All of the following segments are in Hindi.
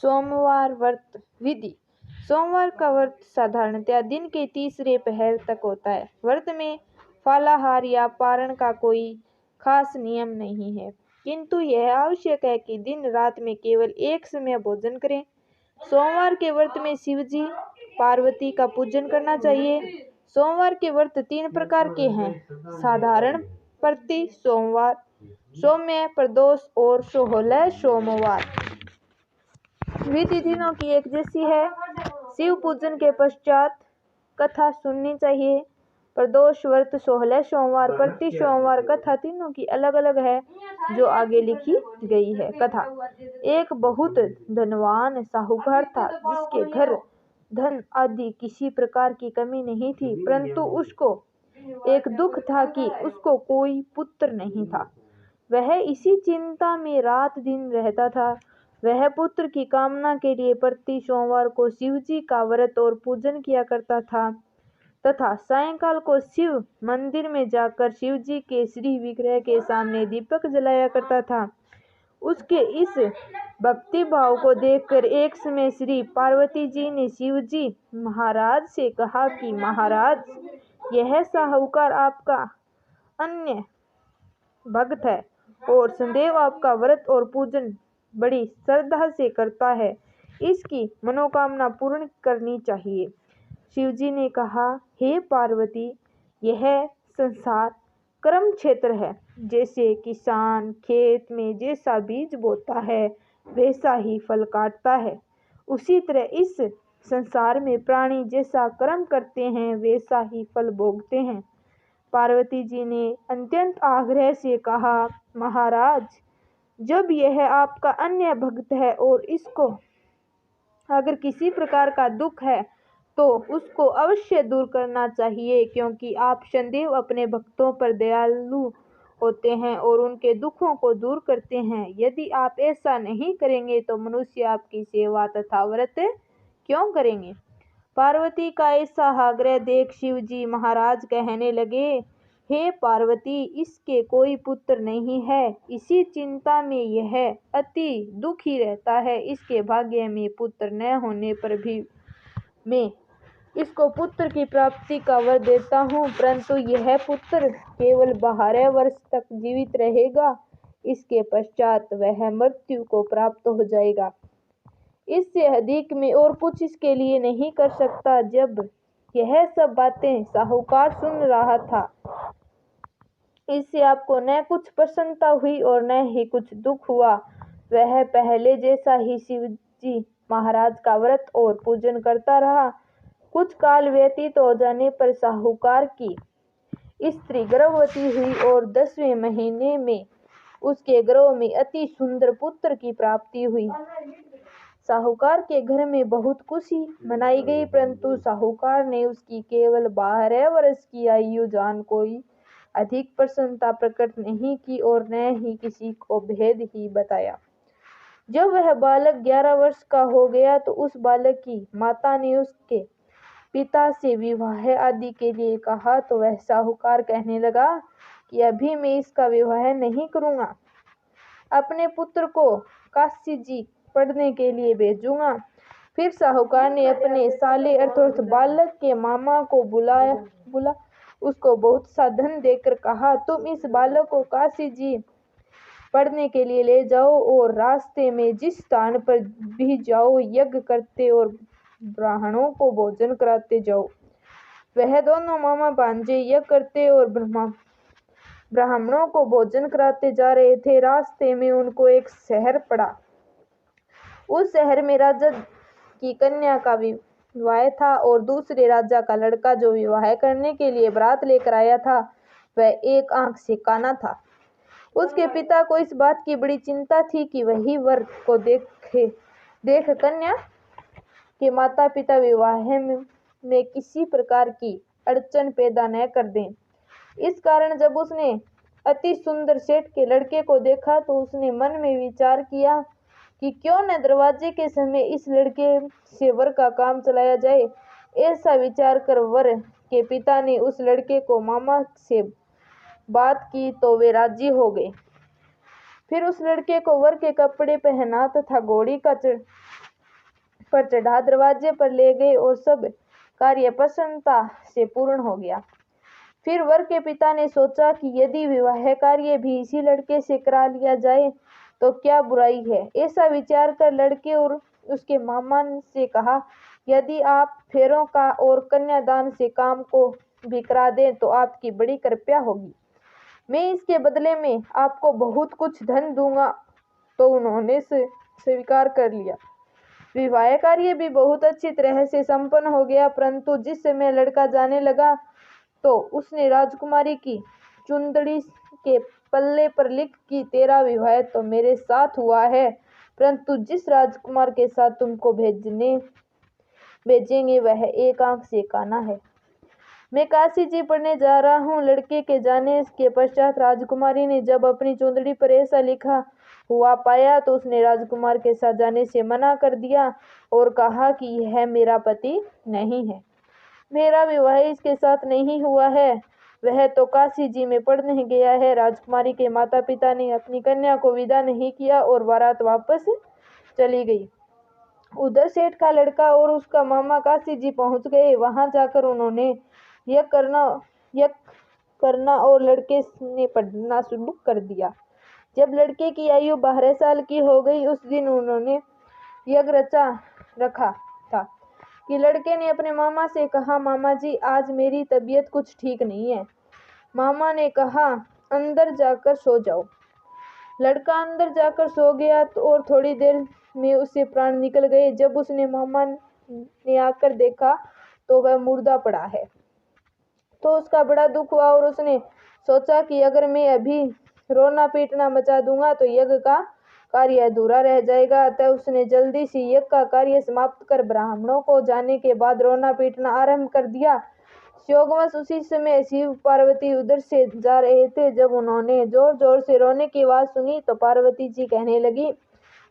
सोमवार व्रत विधि। सोमवार का व्रत साधारणतया दिन के तीसरे पहर तक होता है। व्रत में फलाहार या पारण का कोई खास नियम नहीं है, किंतु यह आवश्यक है कि दिन रात में केवल एक समय भोजन करें। सोमवार के व्रत में शिवजी पार्वती का पूजन करना चाहिए। सोमवार के व्रत 3 प्रकार के हैं: साधारण, प्रति सोमवार, सौम्य, प्रदोष और 16 सोमवार। विधि तीनों की एक जैसी है। शिव पूजन के पश्चात कथा सुननी चाहिए। प्रदोष व्रत 16 सोमवार, प्रति सोमवार कथा तीनों की अलग अलग है, जो आगे लिखी गई है। कथा: एक बहुत धनवान साहूकार था, जिसके घर धन आदि किसी प्रकार की कमी नहीं थी, परंतु उसको एक दुख था कि उसको कोई पुत्र नहीं था। वह इसी चिंता में रात दिन रहता था। वह पुत्र की कामना के लिए प्रति सोमवार को शिवजी का व्रत और पूजन किया करता था तथा सायंकाल को शिव मंदिर में जाकर शिवजी के श्री विग्रह के सामने दीपक जलाया करता था। उसके इस भक्ति भाव को देखकर एक समय श्री पार्वती जी ने शिवजी महाराज से कहा कि महाराज, यह साहूकार आपका अन्य भक्त है और सदैव आपका व्रत और पूजन बड़ी श्रद्धा से करता है। इसकी मनोकामना पूर्ण करनी चाहिए। शिवजी ने कहा, हे पार्वती, यह संसार कर्म क्षेत्र है। जैसे किसान खेत में जैसा बीज बोता है, वैसा ही फल काटता है, उसी तरह इस संसार में प्राणी जैसा कर्म करते हैं, वैसा ही फल भोगते हैं। पार्वती जी ने अत्यंत आग्रह से कहा, महाराज, जब यह आपका अन्य भक्त है और इसको अगर किसी प्रकार का दुख है तो उसको अवश्य दूर करना चाहिए, क्योंकि आप सदैव अपने भक्तों पर दयालु होते हैं और उनके दुखों को दूर करते हैं। यदि आप ऐसा नहीं करेंगे तो मनुष्य आपकी सेवा तथा व्रत क्यों करेंगे? पार्वती का ऐसा आग्रह देख शिवजी महाराज कहने लगे, हे पार्वती, इसके कोई पुत्र नहीं है। इसी चिंता में यह अति दुखी रहता है। इसके भाग्य में पुत्र न होने पर भी मैं इसको पुत्र की प्राप्ति का वर देता हूँ, परंतु यह पुत्र केवल 12 वर्ष तक जीवित रहेगा। इसके पश्चात वह मृत्यु को प्राप्त हो जाएगा। इससे अधिक मैं और कुछ इसके लिए नहीं कर सकता। जब यह सब बातें साहूकार सुन रहा था, इससे आपको न कुछ प्रसन्नता हुई और न ही कुछ दुख हुआ। वह पहले जैसा ही शिवजी महाराज का व्रत और पूजन करता रहा। कुछ काल व्यतीत हो जाने पर साहूकार की स्त्री गर्भवती हुई और 10वें महीने में उसके गर्भ में अति सुंदर पुत्र की प्राप्ति हुई। साहूकार के घर में बहुत खुशी मनाई गई, परंतु साहूकार ने उसकी केवल 12 वर्ष की आयु जान कोई अधिक प्रसन्नता प्रकट नहीं की और न ही किसी को भेद ही बताया। जब वह बालक 11 वर्ष का हो गया तो उस बालक की माता ने उसके पिता से विवाह आदि के लिए कहा, तो वह साहूकार कहने लगा कि अभी मैं इसका विवाह नहीं करूंगा, अपने पुत्र को काशी जी पढ़ने के लिए भेजूंगा। फिर साहूकार ने अपने साले अर्थात बालक के मामा को बुला उसको बहुत सा धन देकर कहा, तुम इस बालक को काशी जी पढ़ने के लिए ले जाओ और रास्ते में जिस स्थान पर भी जाओ यज्ञ करते और ब्राह्मणों को भोजन कराते जाओ। वह दोनों मामा भांजे यज्ञ करते और ब्राह्मणों को भोजन कराते जा रहे थे। रास्ते में उनको एक शहर पड़ा। उस शहर में राजा की कन्या का विवाह था और दूसरे राजा का लड़का जो विवाह करने के लिए बारात लेकर आया था, वह एक आंख से काना था। उसके पिता को इस बात की बड़ी चिंता थी कि वही वर को देख कन्या के माता पिता विवाह में किसी प्रकार की अड़चन पैदा न कर दें। इस कारण जब उसने अति सुंदर सेठ के लड़के को देखा तो उसने मन में विचार किया कि क्यों न दरवाजे के समय इस लड़के से वर का काम चलाया जाए। ऐसा विचार कर वर के पिता ने उस लड़के को मामा से बात की तो वे राजी हो गए। फिर उस लड़के को वर के कपड़े पहना तथा घोड़ी का पर चढ़ा दरवाजे पर ले गए और सब कार्य प्रसन्नता से पूर्ण हो गया। फिर वर के पिता ने सोचा कि यदि विवाह कार्य भी इसी लड़के से करा लिया जाए तो क्या बुराई है। ऐसा विचार कर लड़के और उसके मामा से कहा, यदि आप फेरों का और कन्यादान से काम को भी करा दें तो आपकी बड़ी कृपा होगी। मैं इसके बदले में आपको बहुत कुछ धन दूंगा। तो उन्होंने स्वीकार कर लिया। विवाह कार्य भी बहुत अच्छी तरह से संपन्न हो गया, परंतु जिस समय लड़का जाने लगा तो उसने राजकुमारी की चुंदड़ी के पल्ले पर लिख कि तेरा विवाह तो मेरे साथ हुआ है, परंतु जिस राजकुमार के साथ तुमको भेजेंगे वह एक आंख से काना है। मैं काशी जी पढ़ने जा रहा हूँ। लड़के के जाने के पश्चात राजकुमारी ने जब अपनी चुंदड़ी पर ऐसा लिखा हुआ पाया तो उसने राजकुमार के साथ जाने से मना कर दिया और कहा कि यह मेरा पति नहीं है, मेरा विवाह इसके साथ नहीं हुआ है, वह तो काशी जी में पढ़ने गया है। राजकुमारी के माता पिता ने अपनी कन्या को विदा नहीं किया और बारात वापस चली गई। उधर सेठ का लड़का और उसका मामा काशी जी पहुंच गए। वहां जाकर उन्होंने यज्ञ करना और लड़के ने पढ़ना शुरू कर दिया। जब लड़के की आयु 12 साल की हो गई उस दिन उन्होंने यज्ञ रखा था कि लड़के ने अपने मामा से कहा, मामा जी आज मेरी तबीयत कुछ ठीक नहीं है। मामा ने कहा, अंदर जाकर सो जाओ। लड़का अंदर जाकर सो गया और थोड़ी देर में उससे प्राण निकल गए। जब उसने मामा ने आकर देखा तो वह मुर्दा पड़ा है तो उसका बड़ा दुख हुआ और उसने सोचा कि अगर मैं अभी रोना पीटना मचा दूंगा तो यज्ञ का कार्य अधूरा रह जाएगा। अतः उसने जल्दी से यज्ञ का कार्य समाप्त कर ब्राह्मणों को जाने के बाद रोना पीटना आरंभ कर दिया। योगवश उसी समय शिव पार्वती उधर से जा रहे थे। जब उन्होंने जोर जोर से रोने की आवाज सुनी तो पार्वती जी कहने लगी,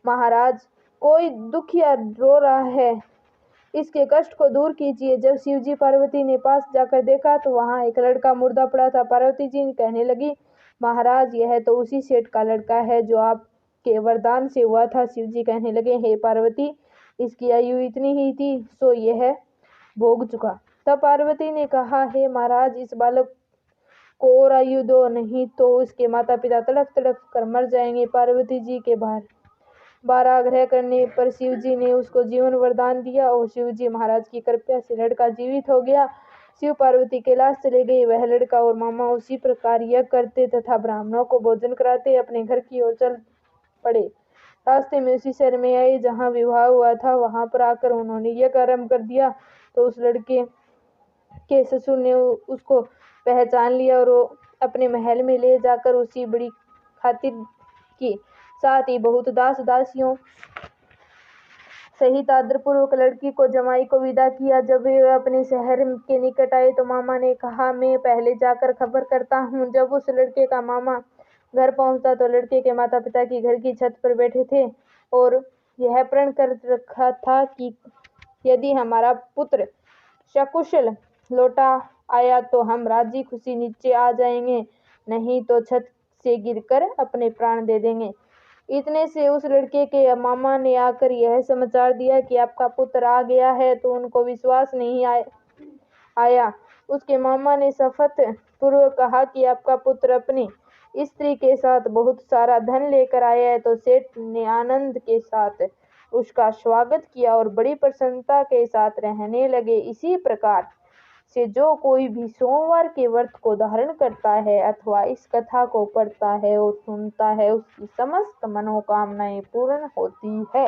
महाराज कोई दुखिया रो रहा है, इसके कष्ट को दूर कीजिए। जब शिवजी पार्वती ने पास जाकर देखा तो वहां एक लड़का मुर्दा पड़ा था। पार्वती जी कहने लगी, महाराज यह तो उसी सेठ का लड़का है जो आपके वरदान से हुआ था। शिवजी कहने लगे, हे पार्वती इसकी आयु इतनी ही थी सो यह भोग चुका। तब पार्वती ने कहा, हे महाराज इस बालक को और आयु दो, नहीं तो उसके माता पिता तड़प तड़प कर मर जाएंगे। पार्वती जी के बार आग्रह करने पर शिवजी ने उसको जीवन वरदान दिया और शिवजी महाराज की कृपा से लड़का जीवित हो गया। शिव पार्वती कैलाश चले गए। वह लड़का और मामा उसी प्रकार यज्ञ करते तथा ब्राह्मणों को भोजन कराते अपने घर की ओर चल पड़े। रास्ते में उसी शहर में आए जहाँ विवाह हुआ था। वहां पर आकर उन्होंने यज्ञ आरंभ कर दिया तो उस लड़के के ससुर ने उसको पहचान लिया और वो अपने महल में ले जाकर उसी बड़ी खातिर की, साथ ही बहुत दास दासियों सहित आदरपूर्वक लड़की को जमाई को विदा किया। जब वे अपने शहर के निकट आए तो मामा ने कहा, मैं पहले जाकर खबर करता हूँ। जब उस लड़के का मामा घर पहुंचा तो लड़के के माता पिता की घर की छत पर बैठे थे और यह प्रण कर रखा था कि यदि हमारा पुत्र सकुशल लौटा आया तो हम राजी खुशी नीचे आ जाएंगे, नहीं तो छत से गिरकर अपने प्राण दे देंगे। इतने से उस लड़के के मामा ने आकर यह समाचार दिया कि आपका पुत्र आ गया है तो उनको विश्वास नहीं आया। उसके मामा ने शपथ पूर्वक कहा कि आपका पुत्र अपनी स्त्री के साथ बहुत सारा धन लेकर आया है। तो सेठ ने आनंद के साथ उसका स्वागत किया और बड़ी प्रसन्नता के साथ रहने लगे। इसी प्रकार से जो कोई भी सोमवार के व्रत को धारण करता है अथवा इस कथा को पढ़ता है और सुनता है उसकी समस्त मनोकामनाएं पूर्ण होती है।